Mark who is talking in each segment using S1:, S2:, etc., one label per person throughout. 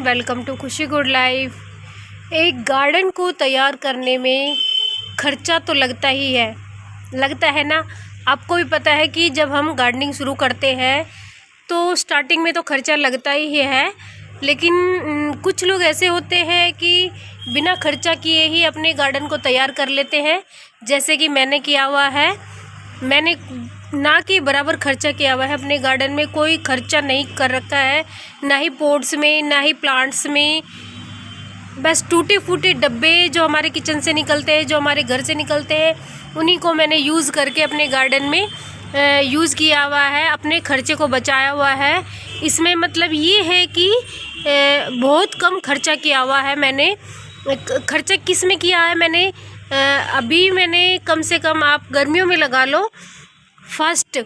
S1: Welcome to खुशी good life. एक garden को तैयार करने में खर्चा तो लगता है ना। आपको भी पता है कि जब हम गार्डनिंग शुरू करते हैं तो स्टार्टिंग में तो खर्चा लगता ही है, लेकिन कुछ लोग ऐसे होते हैं कि बिना खर्चा किए ही अपने गार्डन को तैयार कर लेते हैं, जैसे कि मैंने किया हुआ है। मैंने ना कि बराबर खर्चा किया हुआ है अपने गार्डन में, कोई खर्चा नहीं कर रखा है, ना ही पॉट्स में ना ही प्लांट्स में। बस टूटे फूटे डब्बे जो हमारे किचन से निकलते हैं, जो हमारे घर से निकलते हैं, उन्हीं को मैंने यूज़ करके अपने गार्डन में यूज़ किया हुआ है, अपने खर्चे को बचाया हुआ है। इसमें मतलब ये है कि बहुत कम खर्चा किया हुआ है मैंने। खर्चा किस में किया है मैंने? अभी मैंने कम से कम आप गर्मियों में लगा लो, फर्स्ट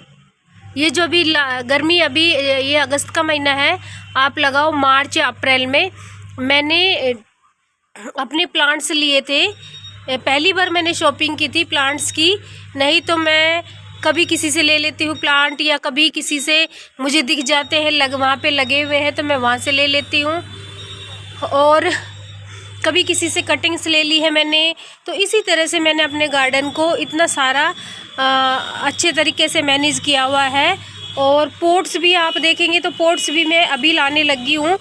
S1: ये जो अभी गर्मी, अभी ये अगस्त का महीना है, आप लगाओ मार्च या अप्रैल में मैंने अपने प्लांट्स लिए थे। पहली बार मैंने शॉपिंग की थी प्लांट्स की, नहीं तो मैं कभी किसी से ले लेती हूँ प्लांट, या कभी किसी से मुझे दिख जाते हैं वहाँ पे लगे हुए हैं तो मैं वहाँ से ले लेती हूँ, और कभी किसी से कटिंग्स ले ली है मैंने। तो इसी तरह से मैंने अपने गार्डन को इतना सारा अच्छे तरीके से मैनेज किया हुआ है। और पोट्स भी आप देखेंगे तो पोट्स भी मैं अभी लाने लगी हूँ।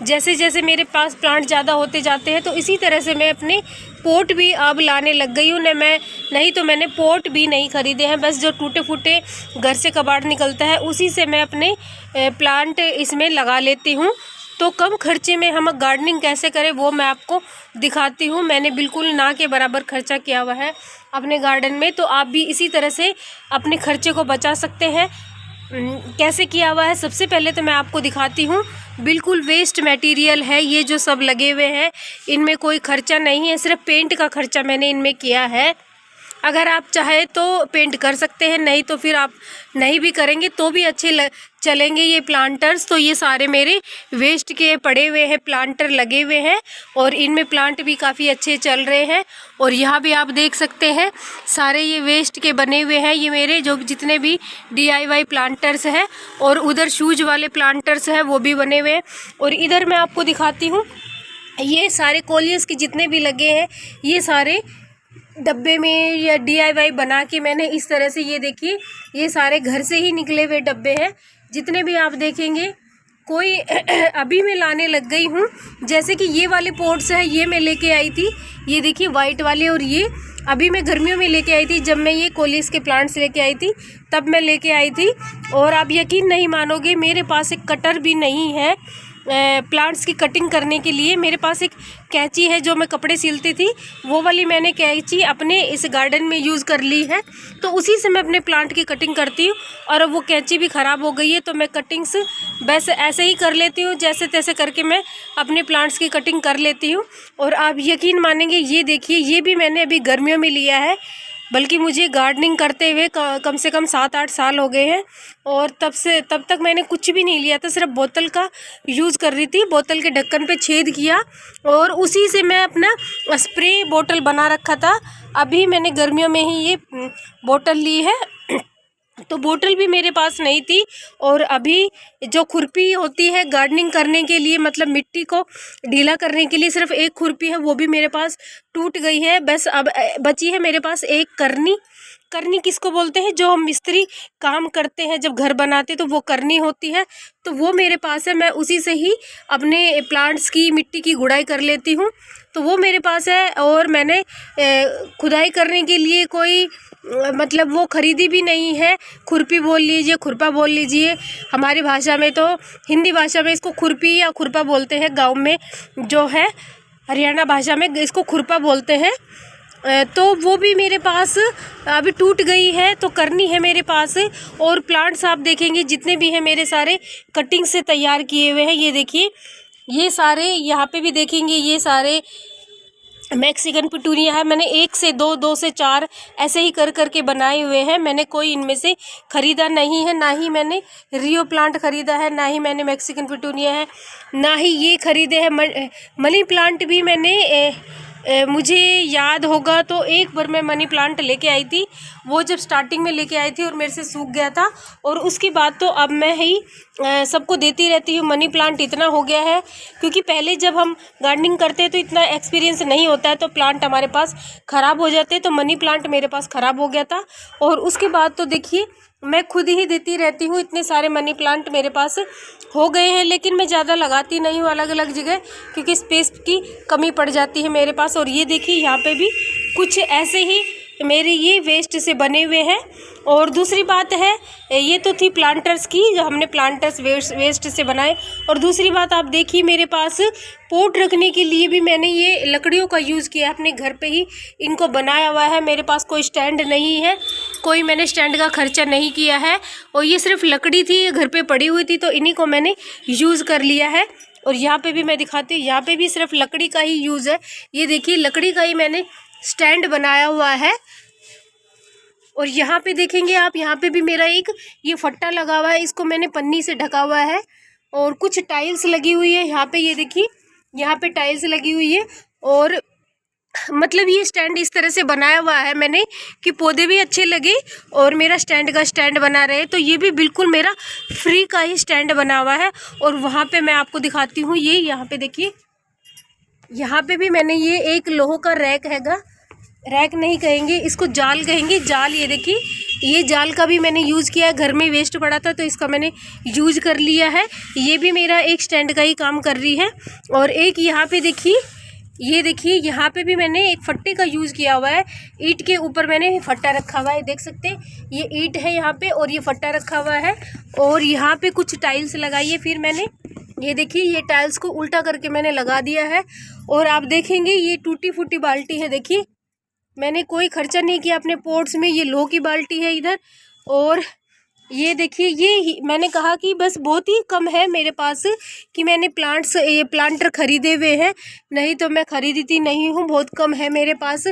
S1: जैसे जैसे मेरे पास प्लांट ज़्यादा होते जाते हैं तो इसी तरह से मैं अपने पोट भी अब लाने लग गई हूँ। नहीं तो मैंने पोट भी नहीं ख़रीदे हैं, बस जो टूटे फूटे घर से कबाड़ निकलता है उसी से मैं अपने प्लांट इसमें लगा लेती हूँ। तो कम खर्चे में हम गार्डनिंग कैसे करें वो मैं आपको दिखाती हूँ। मैंने बिल्कुल ना के बराबर खर्चा किया हुआ है अपने गार्डन में, तो आप भी इसी तरह से अपने खर्चे को बचा सकते हैं। कैसे किया हुआ है, सबसे पहले तो मैं आपको दिखाती हूँ। बिल्कुल वेस्ट मटेरियल है ये जो सब लगे हुए हैं, इनमें कोई खर्चा नहीं है, सिर्फ पेंट का खर्चा मैंने इनमें किया है। अगर आप चाहे तो पेंट कर सकते हैं, नहीं तो फिर आप नहीं भी करेंगे तो भी अच्छे चलेंगे ये प्लांटर्स। तो ये सारे मेरे वेस्ट के पड़े हुए हैं प्लांटर लगे हुए हैं, और इनमें प्लांट भी काफ़ी अच्छे चल रहे हैं। और यहाँ भी आप देख सकते हैं सारे ये वेस्ट के बने हुए हैं, ये मेरे जो जितने भी DIY प्लांटर्स हैं। और उधर शूज वाले प्लांटर्स हैं वो भी बने हुए हैं। और इधर मैं आपको दिखाती हूँ, ये सारे कोलियस के जितने भी लगे हैं ये सारे डब्बे में या DIY बना के मैंने इस तरह से, ये देखिए ये सारे घर से ही निकले हुए डब्बे हैं जितने भी आप देखेंगे। कोई अभी मैं लाने लग गई हूँ, जैसे कि ये वाले पॉट्स है ये मैं लेके आई थी, ये देखिए वाइट वाले, और ये अभी मैं गर्मियों में लेके आई थी। जब मैं ये कोलियस के प्लांट्स लेके आई थी तब मैं लेके आई थी। और आप यकीन नहीं मानोगे, मेरे पास एक कटर भी नहीं है प्लांट्स की कटिंग करने के लिए। मेरे पास एक कैंची है जो मैं कपड़े सिलती थी, वो वाली मैंने कैंची अपने इस गार्डन में यूज़ कर ली है, तो उसी से मैं अपने प्लांट की कटिंग करती हूँ। और अब वो कैंची भी ख़राब हो गई है तो मैं कटिंग्स बस ऐसे ही कर लेती हूँ, जैसे तैसे करके मैं अपने प्लांट्स की कटिंग कर लेती हूँ। और आप यकीन मानेंगे, ये देखिए ये भी मैंने अभी गर्मियों में लिया है, बल्कि मुझे गार्डनिंग करते हुए कम से कम 7-8 साल हो गए हैं। और तब तक मैंने कुछ भी नहीं लिया था, सिर्फ बोतल का यूज़ कर रही थी। बोतल के ढक्कन पे छेद किया और उसी से मैं अपना स्प्रे बोतल बना रखा था। अभी मैंने गर्मियों में ही ये बोतल ली है, तो बोतल भी मेरे पास नहीं थी। और अभी जो खुरपी होती है गार्डनिंग करने के लिए, मतलब मिट्टी को ढीला करने के लिए, सिर्फ एक खुरपी है, वो भी मेरे पास टूट गई है। बस अब बची है मेरे पास एक करनी। करनी किसको बोलते हैं? जो हम मिस्त्री काम करते हैं जब घर बनाते तो वो करनी होती है, तो वो मेरे पास है। मैं उसी से ही अपने प्लांट्स की मिट्टी की गुड़ाई कर लेती हूँ, तो वो मेरे पास है। और मैंने खुदाई करने के लिए कोई मतलब वो ख़रीदी भी नहीं है। खुरपी बोल लीजिए, खुरपा बोल लीजिए, हमारी भाषा में तो हिंदी भाषा में इसको खुरपी या खुरपा बोलते हैं, गांव में जो है हरियाणा भाषा में इसको खुरपा बोलते हैं। तो वो भी मेरे पास अभी टूट गई है, तो करनी है मेरे पास। और प्लांट्स आप देखेंगे जितने भी हैं मेरे सारे कटिंग से तैयार किए हुए हैं। ये देखिए ये सारे, यहाँ पे भी देखेंगे ये सारे मैक्सिकन पिटूनिया है। मैंने 1 से 2, 2 से 4 ऐसे ही कर करके बनाए हुए हैं। मैंने कोई इनमें से ख़रीदा नहीं है, ना ही मैंने रियो प्लांट ख़रीदा है, ना ही मैंने मैक्सिकन पिटूनिया है, ना ही ये ख़रीदे हैं। मनी प्लांट भी मैंने मुझे याद होगा तो एक बार मैं मनी प्लांट लेके आई थी, वो जब स्टार्टिंग में लेके आई थी और मेरे से सूख गया था, और उसके बाद तो अब मैं ही सबको देती रहती हूँ। मनी प्लांट इतना हो गया है क्योंकि पहले जब हम गार्डनिंग करते हैं तो इतना एक्सपीरियंस नहीं होता है, तो प्लांट हमारे पास ख़राब हो जाते हैं। तो मनी प्लांट मेरे पास ख़राब हो गया था और उसके बाद तो देखिए मैं खुद ही देती रहती हूँ। इतने सारे मनी प्लांट मेरे पास हो गए हैं, लेकिन मैं ज़्यादा लगाती नहीं हूँ अलग अलग जगह क्योंकि स्पेस की कमी पड़ जाती है मेरे पास। और ये देखिए यहाँ पे भी कुछ ऐसे ही मेरे ये वेस्ट से बने हुए हैं। और दूसरी बात है, ये तो थी प्लांटर्स की, जो हमने प्लांटर्स वेस्ट से बनाए। और दूसरी बात आप देखिए, मेरे पास पोट रखने के लिए भी मैंने ये लकड़ियों का यूज़ किया है, अपने घर पे ही इनको बनाया हुआ है। मेरे पास कोई स्टैंड नहीं है, कोई मैंने स्टैंड का खर्चा नहीं किया है, और ये सिर्फ लकड़ी थी, घर पे पड़ी हुई थी, तो इन्हीं को मैंने यूज़ कर लिया है। और यहाँ पे भी मैं दिखाती हूँ, यहाँ पे भी सिर्फ लकड़ी का ही यूज़ है। ये देखिए लकड़ी का ही मैंने स्टैंड बनाया हुआ है। और यहाँ पे देखेंगे आप, यहाँ पे भी मेरा एक ये फट्टा लगा हुआ है, इसको मैंने पन्नी से ढका हुआ है। और कुछ टाइल्स लगी हुई है यहाँ पे, ये देखिए यहाँ पे टाइल्स लगी हुई है। और मतलब ये स्टैंड इस तरह से बनाया हुआ है मैंने कि पौधे भी अच्छे लगे और मेरा स्टैंड का स्टैंड बना रहे। तो ये भी बिल्कुल मेरा फ्री का ही स्टैंड बना हुआ है। और वहाँ पे मैं आपको दिखाती हूँ, ये यहाँ पे देखिए, यहाँ पे भी मैंने ये एक लोहे का रैक हैगा, रैक नहीं कहेंगे इसको, जाल कहेंगे, जाल। ये देखिए ये जाल का भी मैंने यूज़ किया है, घर में वेस्ट पड़ा था तो इसका मैंने यूज़ कर लिया है। ये भी मेरा एक स्टैंड का ही काम कर रही है। और एक यहाँ पे देखिए, ये देखिए यहाँ पे भी मैंने एक फट्टे का यूज़ किया हुआ है। ईंट के ऊपर मैंने फट्टा रखा हुआ है, देख सकते हैं ये ईंट है यहाँ पे और ये फट्टा रखा हुआ है। और यहाँ पे कुछ टाइल्स लगाई है, फिर मैंने ये देखिए ये टाइल्स को उल्टा करके मैंने लगा दिया है। और आप देखेंगे ये टूटी फूटी बाल्टी है, देखिए मैंने कोई खर्चा नहीं किया अपने पोट्स में। ये लोहे की बाल्टी है इधर। और ये देखिए ये मैंने कहा कि बस बहुत ही कम है मेरे पास कि मैंने ये प्लांटर ख़रीदे हुए हैं, नहीं तो मैं ख़रीदती नहीं हूँ। बहुत कम है मेरे पास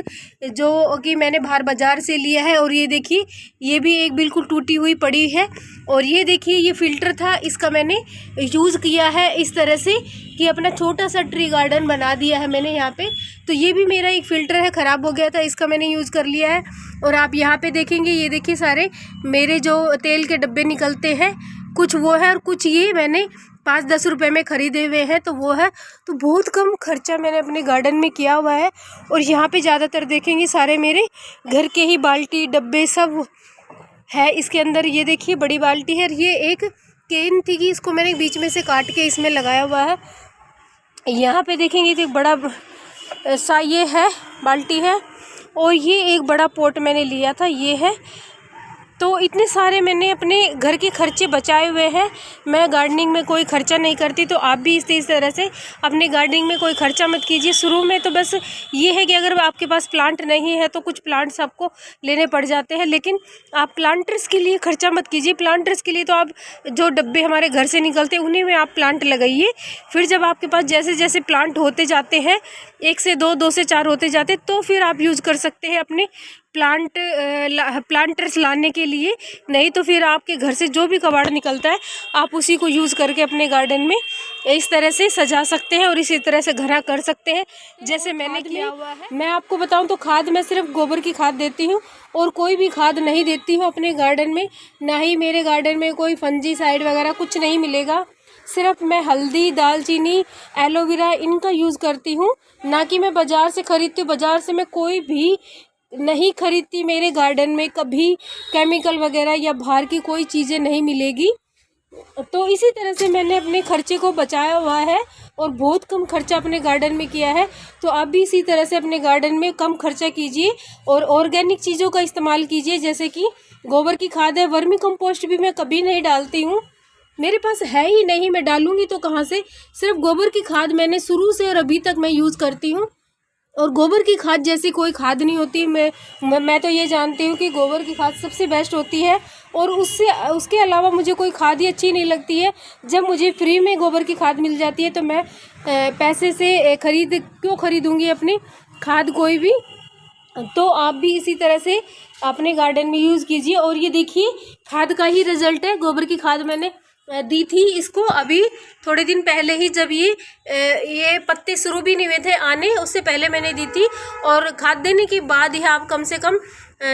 S1: जो कि मैंने बाहर बाज़ार से लिया है। और ये देखिए ये भी एक बिल्कुल टूटी हुई पड़ी है। और ये देखिए ये फ़िल्टर था, इसका मैंने यूज़ किया है इस तरह से कि अपना छोटा सा ट्री गार्डन बना दिया है मैंने यहाँ पे। तो ये भी मेरा एक फ़िल्टर है, ख़राब हो गया था, इसका मैंने यूज़ कर लिया है। और आप यहाँ पे देखेंगे, ये देखिए सारे मेरे जो तेल के डब्बे निकलते हैं, कुछ वो है और कुछ ये मैंने 5-10 रुपए में ख़रीदे हुए हैं, तो वो है। तो बहुत कम खर्चा मैंने अपने गार्डन में किया हुआ है। और यहाँ पे ज़्यादातर देखेंगे सारे मेरे घर के ही बाल्टी डब्बे सब है इसके अंदर। ये देखिए बड़ी बाल्टी है, ये एक केन थी कि इसको मैंने बीच में से काट के इसमें लगाया हुआ है। यहाँ पे देखेंगे तो एक बड़ा सा ये है बाल्टी है। और ये एक बड़ा पॉट मैंने लिया था, ये है। तो इतने सारे मैंने अपने घर के खर्चे बचाए हुए हैं। मैं गार्डनिंग में कोई खर्चा नहीं करती, तो आप भी इस तरह से अपने गार्डनिंग में कोई खर्चा मत कीजिए। शुरू में तो बस ये है कि अगर आपके पास प्लांट नहीं है तो कुछ प्लांट्स आपको लेने पड़ जाते हैं, लेकिन आप प्लांटर्स के लिए खर्चा मत कीजिए। प्लांटर्स के लिए तो आप जो डब्बे हमारे घर से निकलते हैं उन्हीं में आप प्लांट लगाइए। फिर जब आपके पास जैसे जैसे प्लांट होते जाते हैं, 1 से 2, 2 से 4 होते जाते, तो फिर आप यूज़ कर सकते हैं अपने प्लांटर्स लाने के लिए। नहीं तो फिर आपके घर से जो भी कबाड़ निकलता है आप उसी को यूज़ करके अपने गार्डन में इस तरह से सजा सकते हैं और इसी तरह से घना कर सकते हैं जैसे मैंने किया हुआ है। मैं आपको बताऊं तो खाद मैं सिर्फ गोबर की खाद देती हूं और कोई भी खाद नहीं देती हूं अपने गार्डन में। ना ही मेरे गार्डन में कोई फंजीसाइड वगैरह कुछ नहीं मिलेगा। सिर्फ मैं हल्दी, दालचीनी, एलोवेरा इनका यूज़ करती हूँ, ना कि मैं बाज़ार से ख़रीदती हूँ। बाज़ार से मैं कोई भी नहीं खरीदती। मेरे गार्डन में कभी केमिकल वगैरह या बाहर की कोई चीज़ें नहीं मिलेगी। तो इसी तरह से मैंने अपने खर्चे को बचाया हुआ है और बहुत कम खर्चा अपने गार्डन में किया है। तो आप भी इसी तरह से अपने गार्डन में कम खर्चा कीजिए और ऑर्गेनिक चीज़ों का इस्तेमाल कीजिए, जैसे कि गोबर की खाद है। वर्मी कंपोस्ट भी मैं कभी नहीं डालती हूँ, मेरे पास है ही नहीं, मैं डालूँगी तो कहाँ से। सिर्फ गोबर की खाद मैंने शुरू से और अभी तक मैं यूज़ करती हूँ। और गोबर की खाद जैसी कोई खाद नहीं होती। मैं तो ये जानती हूँ कि गोबर की खाद सबसे बेस्ट होती है और उसके अलावा मुझे कोई खाद ही अच्छी नहीं लगती है। जब मुझे फ्री में गोबर की खाद मिल जाती है तो मैं पैसे से क्यों खरीदूँगी अपनी खाद कोई भी। तो आप भी इसी तरह से अपने गार्डन में यूज़ कीजिए। और ये देखिए खाद का ही रिज़ल्ट है, गोबर की खाद मैंने दी थी इसको अभी थोड़े दिन पहले ही, जब ये पत्ते शुरू भी नहीं हुए थे आने, उससे पहले मैंने दी थी। और खाद देने के बाद ही आप कम से कम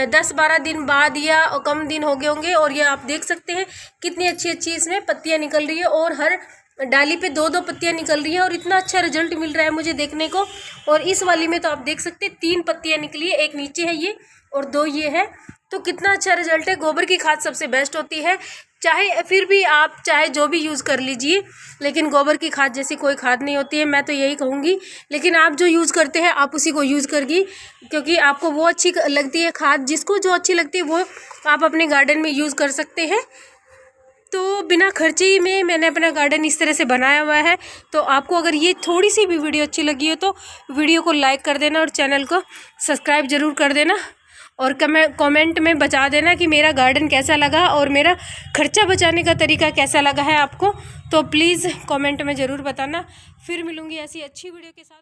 S1: 10-12 दिन बाद या कम दिन हो गए होंगे, और ये आप देख सकते हैं कितनी अच्छी अच्छी इसमें पत्तियां निकल रही है, और हर डाली पे 2-2 पत्तियां निकल रही है, और इतना अच्छा रिजल्ट मिल रहा है मुझे देखने को। और इस वाली में तो आप देख सकते हैं 3 पत्तियां निकली है, एक नीचे है ये और 2 ये है, तो कितना अच्छा रिजल्ट है। गोबर की खाद सबसे बेस्ट होती है, चाहे फिर भी आप चाहे जो भी यूज़ कर लीजिए, लेकिन गोबर की खाद जैसी कोई खाद नहीं होती है, मैं तो यही कहूँगी। लेकिन आप जो यूज़ करते हैं आप उसी को यूज़ करिए, क्योंकि आपको वो अच्छी लगती है खाद, जिसको जो अच्छी लगती है वो आप अपने गार्डन में यूज़ कर सकते हैं। तो बिना खर्चे में मैंने अपना गार्डन इस तरह से बनाया हुआ है। तो आपको अगर ये थोड़ी सी भी वीडियो अच्छी लगी हो तो वीडियो को लाइक कर देना और चैनल को सब्सक्राइब ज़रूर कर देना, और कमेंट में बता देना कि मेरा गार्डन कैसा लगा और मेरा खर्चा बचाने का तरीका कैसा लगा है आपको। तो प्लीज़ कमेंट में ज़रूर बताना। फिर मिलूँगी ऐसी अच्छी वीडियो के साथ।